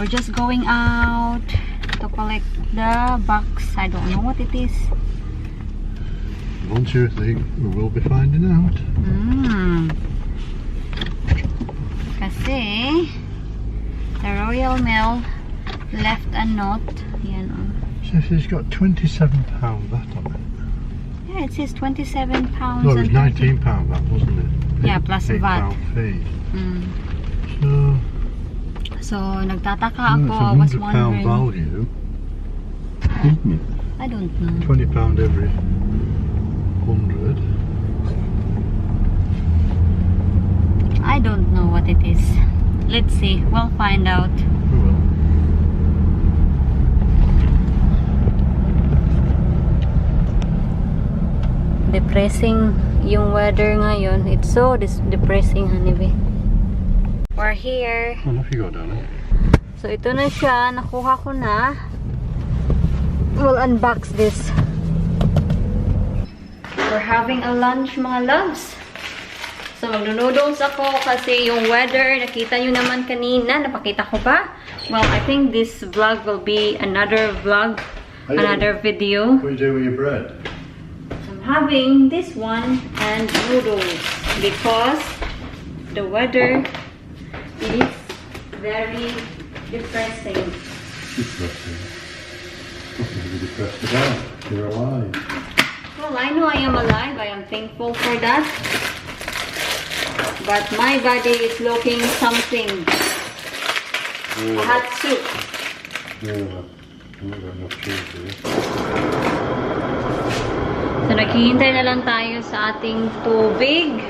We're just going out to collect the box. I don't know what it is. One sure thing, we will be finding out. Kasi the Royal Mail left a note. Yan, So she's got £27 that on it. yeah, it says £27. No, it was £19 that, wasn't it? Yeah, plus VAT. £8 fee. So nagtataka ako. I It's was a £100 wondering. value, isn't it? I don't know. £20 every 100. I don't know what it is. Let's see. We'll find out. We will. Depressing yung weather ngayon. It's so depressing, honey. We're here. Well, off you go, darling. So ito na siya. Nakuha ko na. We'll unbox this. We're having a lunch, mga loves. So magno-noodles ako kasi yung weather, nakita nyo naman kanina. Napakita ko ba? Well, I think this vlog will be another vlog. Another video. What do you do with your bread? I'm having this one and noodles because the weather is very depressing. Depressing. Nothing to be depressed about. You're alive. Well, I know I am alive. I am thankful for that. But my body is looking something. Yeah. A hot soup. Yeah. I haven't got enough cheese here. So, naghihintay na lang tayo sa ating tubig.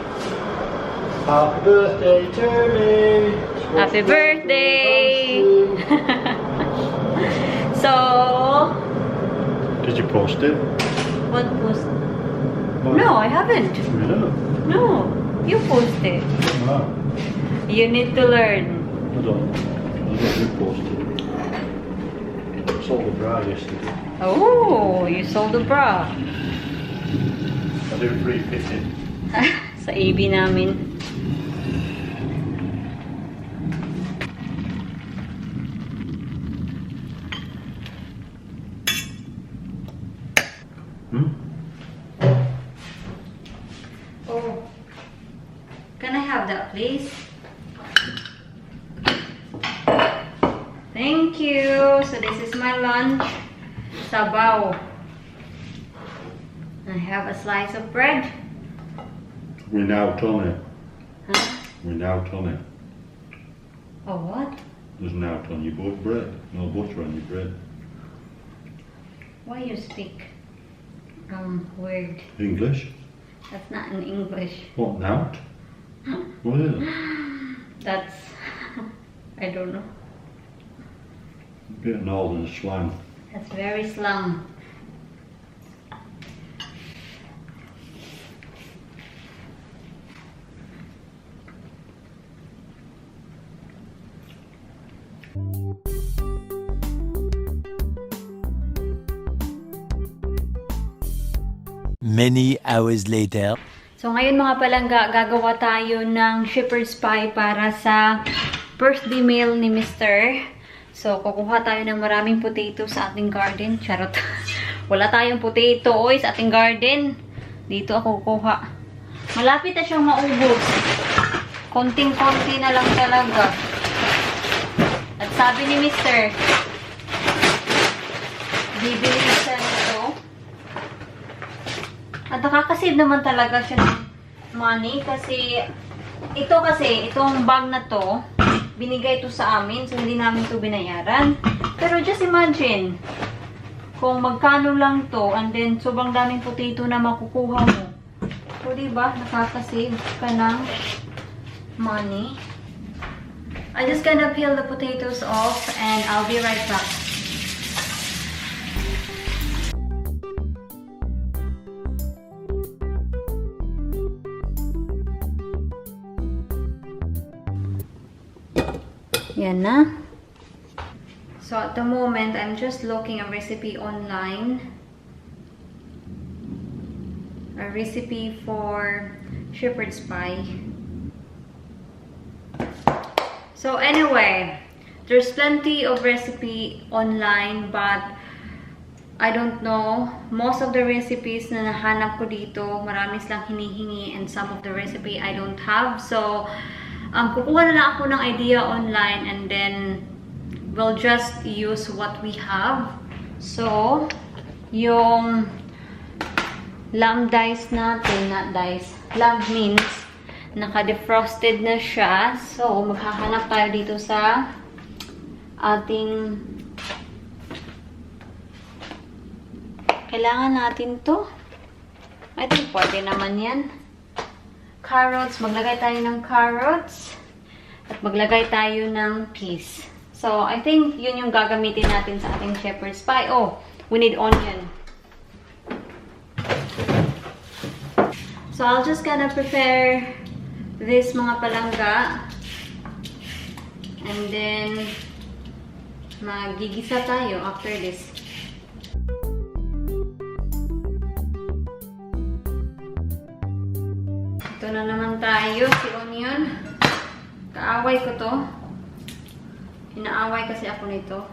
Happy birthday, Tony! Happy birthday! So, Did you post it? what post? What? No, I haven't. No. No, you posted. Ah, You need to learn. I don't you posted it. Sold the bra yesterday. Oh, you sold the bra. I do free fitting. Sa AB namin. Oh, can I have that, please? Thank you. So this is my lunch. Sabaw. I have a slice of bread. We're now on it. Huh? We're now on it. Oh, what? There's now on your bread. No butter on your bread. Why you speak weird? English? That's not in English. What now? What is it? That's I don't know. Bit of northern slang. That's very slang. Many hours later. So ngayon mga palangga, gagawa tayo ng shepherd's pie para sa birthday meal ni Mr. So kukuha tayo ng maraming potato sa ating garden. Charot. Wala tayong potato oy sa ating garden. Dito ako kukuha. Malapit na siyang maubos. Konting-konti na lang talaga. At sabi ni Mr. bibili siya nito. At nakakasave naman talaga siya ng money kasi itong bag na to, binigay ito sa amin so hindi namin ito binayaran. Pero just imagine kung magkano lang to and then sobrang daming potato na makukuha mo. So diba, nakakasave ka ng money. I'm just gonna peel the potatoes off and I'll be right back. Yan na. So at the moment, I'm just looking a recipe online. A recipe for shepherd's pie. So anyway, There's plenty of recipe online, but I don't know. Most of the recipes na nahanap ko dito, marami silang hinihingi, and some of the recipe I don't have. So, kukuha na lang ako ng idea online, and then we'll just use what we have. So, yung lamb dice natin, not dice, lamb mince, naka-defrosted na siya. So, maghahanap tayo dito sa ating kailangan natin to. I think pwede naman yan. Carrots. Maglagay tayo ng carrots. At maglagay tayo ng peas. So, I think yun yung gagamitin natin sa ating shepherd's pie. Oh, we need onion. So, I'll just gonna prepare this mga palangga. And then, magigisa tayo after this. Ito na naman tayo, si onion. Kaaway ko to. Inaaway kasi ako nito.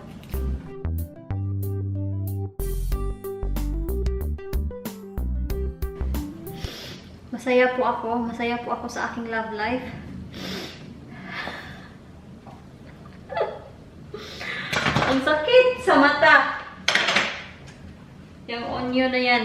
Masaya po ako. Masaya po ako sa aking love life. Ang sakit sa mata. Yung onion na yan.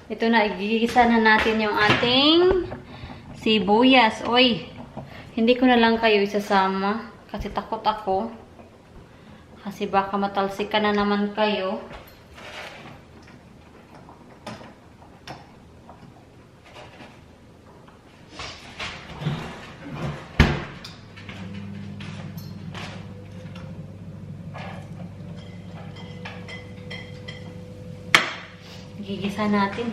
Ito na, igigisa na natin yung ating sibuyas. Oy, hindi ko na lang kayo isasama kasi takot ako. Kasi baka matalsikan na naman kayo. Gigisa natin.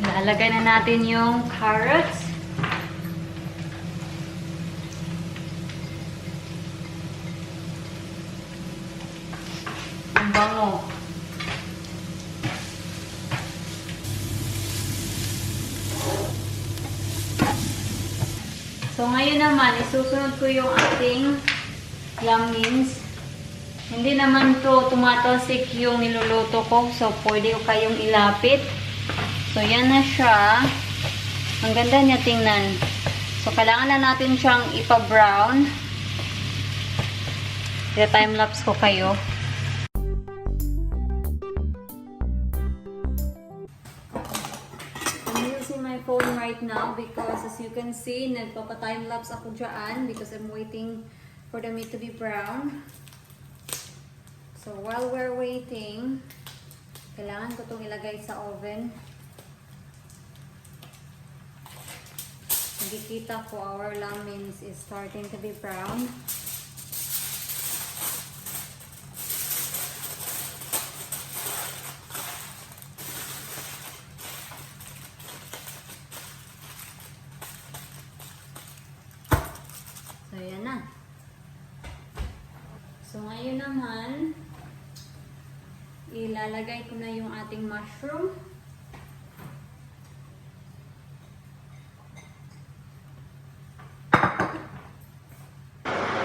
Ilalagay na natin yung carrots. Ang bango. So, ngayon naman, isusunod ko yung ating lamb mince. Hindi naman to tumatalsik yung niluluto ko. So, pwede ko kayong ilapit. So, yan na siya. Ang ganda niya tingnan. So, kailangan na natin siyang ipa-brown. I-timelapse ko kayo. I'm using my phone right now because as you can see, nagpapa-timelapse ako dyan because I'm waiting for the meat to be brown. So, while we're waiting, kailangan ko itong ilagay sa oven. Nakikita ko our lamb mince is starting to be brown. So, yan na. So, ngayon naman, ilalagay ko na yung ating mushroom.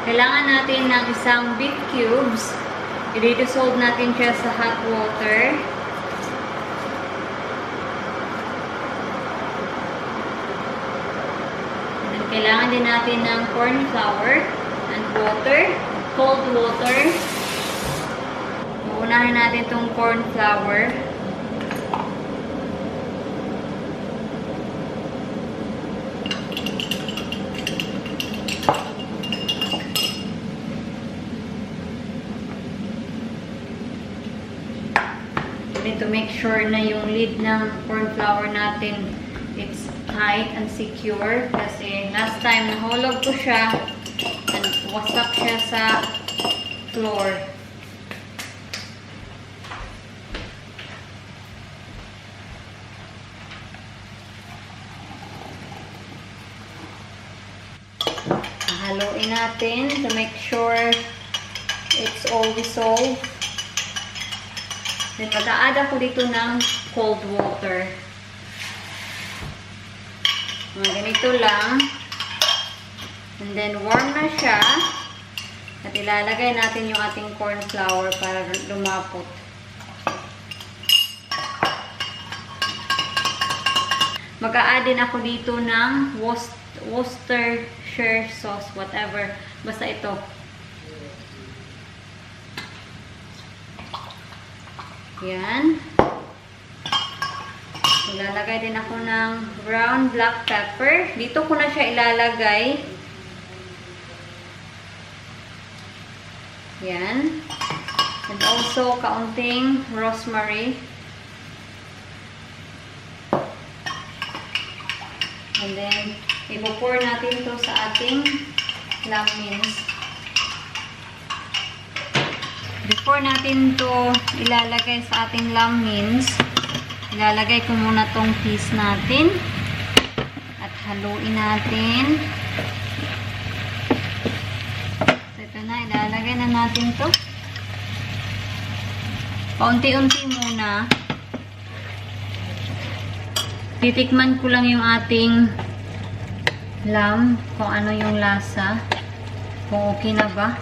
Kailangan natin ng isang beef cubes. I-dissolve natin siya sa hot water. And kailangan din natin ng corn flour and water, cold water. Unahin natin itong corn flour. We need to make sure na yung lid ng corn flour natin it's tight and secure kasi last time nahulog ko siya and wasak siya sa floor. Haluin natin to make sure it's all dissolved. Then, mag-a-add ako dito ng cold water. Mga ganito lang. And then, warm na siya. At ilalagay natin yung ating corn flour para lumapot. Mag-a-add din ako dito ng Worcestershire sauce, whatever. Basta ito. Yan. Ilalagay din ako ng ground black pepper. Dito ko na siya ilalagay. Yan. And also, kaunting rosemary. And then, ipo-pour natin to sa ating lamb mince. Before natin to ilalagay sa ating lamb mince, ilalagay ko muna tong piece natin. At haluin natin. So, ito na. Ilalagay na natin to. Paunti-unti muna. Titikman ko lang yung ating lamb, kung ano yung lasa, kung okay na ba.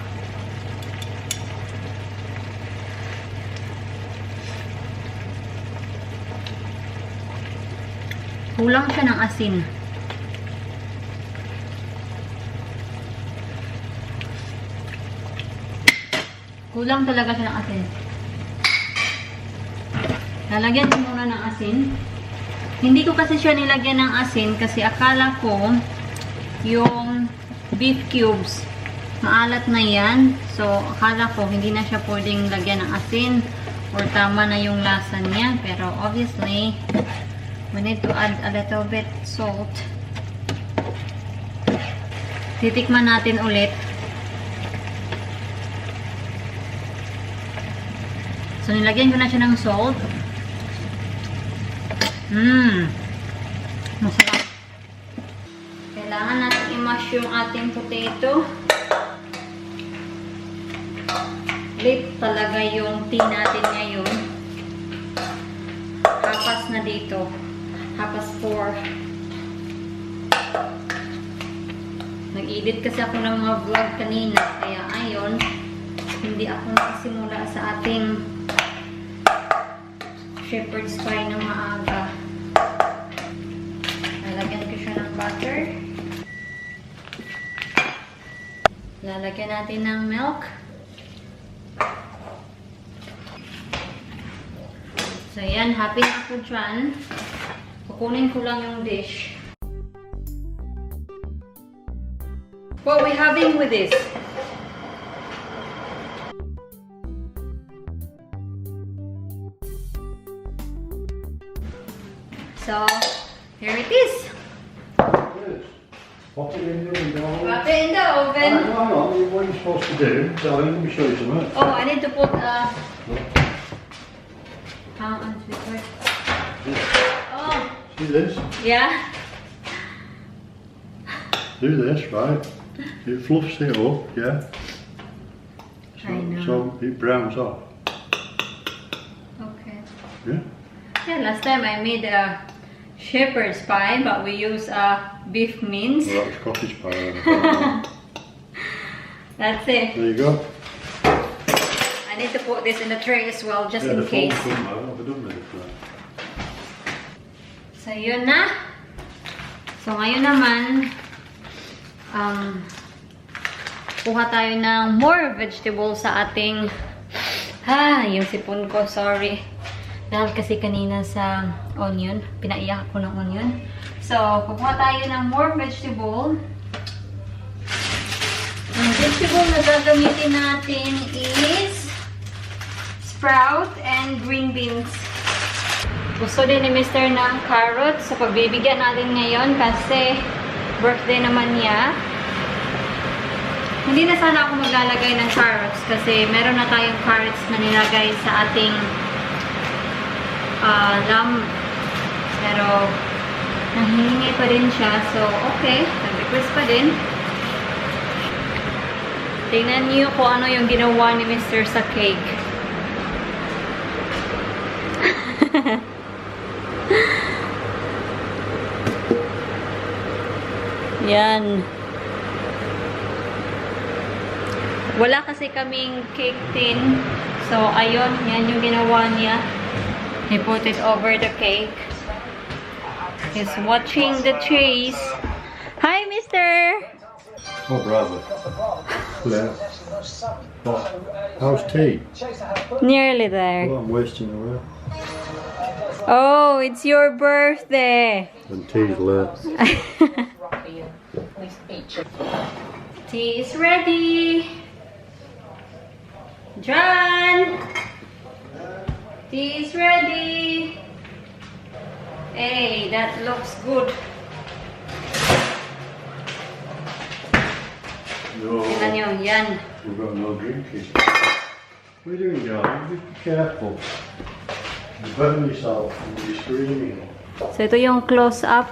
Kulang siya ng asin. Kulang talaga siya ng asin. Lalagyan ko muna ng asin. Hindi ko kasi siya nilagyan ng asin kasi akala ko yung beef cubes maalat na yan. So, akala ko hindi na siya pwedeng lagyan ng asin or tama na yung lasa niya. Pero obviously, we need to add a little bit salt. Titikman natin ulit. So, nilagyan ko na siya ng salt. Masarap. Kailangan natin i-mash yung ating potato. Lit talaga yung tea natin ngayon. Hapas na dito. Hapas 4. Nag-edit kasi ako ng mga vlog kanina. Kaya ayon, hindi ako nakasimula sa ating shepherd's pie na maaga. Lalagyan ko siya ng butter. Lalagyan natin ng milk. So, yan. Happy na ako dyan. Kukunin ko lang yung dish. What are we having with this? So, here it is. Yes. Pop it in the oven. Pop it in the oven. Hang on, what are you supposed to do? So, let me show you something. Oh, I need to put on Twitter. Oh, See this? yeah. Do this, right? It fluffs it up, yeah? I know. So it browns off. Okay. Yeah? Yeah, last time I made a shepherd's pie, but we use beef mince. Well, that was cottage pie. That's it. There you go. I need to put this in the tray as well, just in the case. foam's done now. What have I done with it for that? So, yun na. So, ngayon naman, kuha tayo ng more vegetables sa ating, yung sipon ko, sorry. Dahil kasi kanina sa onion, pinaiyak ko ng onion. So, kuha tayo ng more vegetable. Ang vegetable na gagamitin natin is sprout and green beans. Gusto din ni Mr. ng carrots. So, pagbibigyan natin ngayon kasi birthday naman niya. Hindi na sana ako maglalagay ng carrots kasi meron na tayong carrots na nilagay sa ating lamb. Pero, nahihingi pa din siya. So, okay. Nag-request pa din. Tingnan niyo kung ano yung ginawa ni Mr. sa cake. Yan. Wala kasi kaming cake tin. So, ayun. Yan yung ginawa niya. He put it over the cake. He's watching the trays. Hi, mister! Oh, brother. Yeah. Oh, how's tea? Nearly there. Well, I'm wasting away. Oh, it's your birthday. And tea's left. Tea is ready. John! Tea is ready. Hey, that looks good. No, Tingnan nyo, yan. we've got no drinking. What are you doing, John? Be careful. You burn yourself and you're screaming. So, ito yung close-up.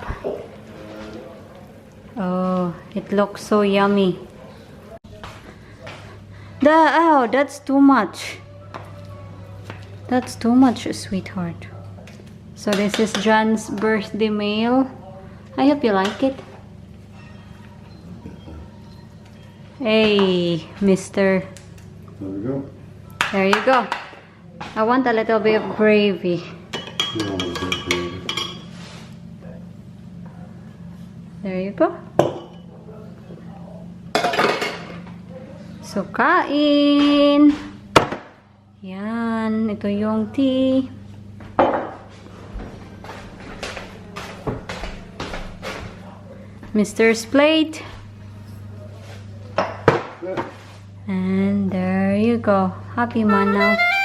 Oh, it looks so yummy. Oh, that's too much. That's too much, sweetheart. So, this is John's birthday meal. I hope you like it. Hey, mister. There we go. There you go. I want a little bit of gravy. You want a bit of gravy. There you go. So, kain. Yan. Ito yung tea. Mister's plate. And there you go. Happy man now.